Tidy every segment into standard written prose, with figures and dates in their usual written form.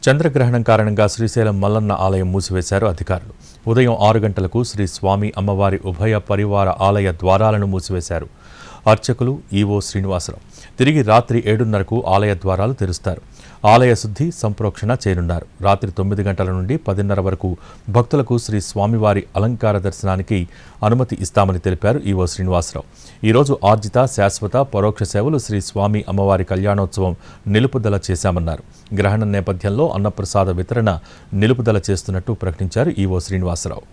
చంద్రగ్రహణం కారణంగా శ్రీశైలం మల్లన్న ఆలయం మూసివేశారు అధికారులు. ఉదయం 6 గంటలకు శ్రీ స్వామి అమ్మవారి ఉభయ పరివార ఆలయ ద్వారాలను మూసివేశారు అర్చకులు ఈవో శ్రీనివాసరావు. తిరిగి రాత్రి 7:30కు ఆలయ ద్వారాలు తెరుస్తారు. ఆలయ శుద్ధి సంప్రోక్షణ చేయనున్నారు. రాత్రి 9 గంటల నుండి 10:30 వరకు భక్తులకు శ్రీ స్వామివారి అలంకార దర్శనానికి అనుమతి ఇస్తామని తెలిపారు ఈవో శ్రీనివాసరావు. ఈరోజు ఆర్జిత శాశ్వత పరోక్ష సేవలు శ్రీ స్వామి అమ్మవారి కళ్యాణోత్సవం నిలుపుదల చేశామన్నారు. గ్రహణం నేపథ్యంలో అన్నప్రసాద వితరణ నిలుపుదల చేస్తున్నట్టు ప్రకటించారు ఈవో శ్రీనివాసరావు.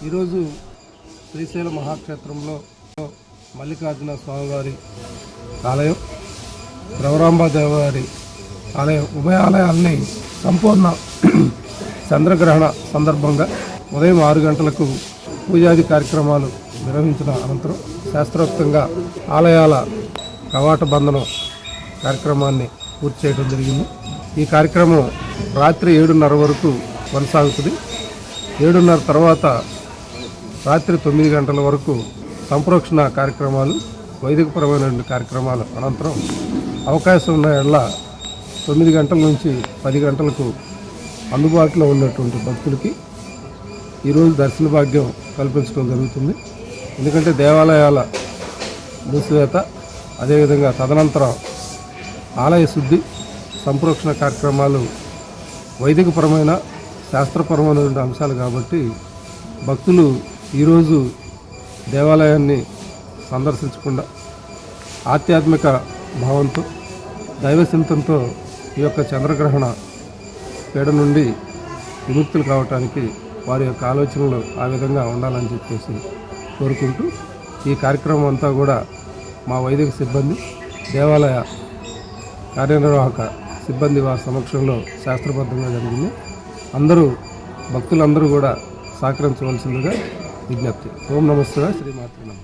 ఈరోజు శ్రీశైల మహాక్షేత్రంలో మల్లికార్జున స్వామివారి ఆలయం, రవరాంబాదేవారి ఆలయం ఉభయ ఆలయాల్ని సంపూర్ణ చంద్రగ్రహణ సందర్భంగా ఉదయం 6 గంటలకు పూజాది కార్యక్రమాలు నిర్వహించిన అనంతరం శాస్త్రోక్తంగా ఆలయాల కవాట బంధనం కార్యక్రమాన్ని పూర్తి చేయడం జరిగింది. ఈ కార్యక్రమం రాత్రి 7:30 వరకు కొనసాగుతుంది. 7:30 తర్వాత రాత్రి 9 గంటల వరకు సంప్రోక్షణ కార్యక్రమాలు, వైదికపరమైన కార్యక్రమాలు అనంతరం అవకాశం ఉన్న ఎడల 9 గంటల నుంచి 10 గంటలకు అందుబాటులో ఉన్నటువంటి భక్తులకి ఈరోజు దర్శన భాగ్యం కల్పించడం జరుగుతుంది. ఎందుకంటే దేవాలయాల మూసివేత, అదేవిధంగా తదనంతరం ఆలయ శుద్ధి సంప్రోక్షణ కార్యక్రమాలు వైదికపరమైన శాస్త్రపరమైన అంశాలు కాబట్టి భక్తులు ఈరోజు దేవాలయాన్ని సందర్శించకుండా ఆధ్యాత్మిక భావంతో దైవచింతనతో ఈ యొక్క చంద్రగ్రహణ పీడ నుండి విముక్తులు కావటానికి వారి యొక్క ఆలోచనలు ఆ విధంగా ఉండాలని చెప్పేసి కోరుకుంటూ ఈ కార్యక్రమం అంతా కూడా మా వైదిక సిబ్బంది, దేవాలయ కార్యనిర్వాహక సిబ్బంది వారి సమక్షంలో శాస్త్రబద్ధంగా జరిగింది. భక్తులందరూ కూడా సహకరించవలసిందిగా విజ్ఞప్తి. ఓం నమః శివాయ. శ్రీమాత్రే నమః.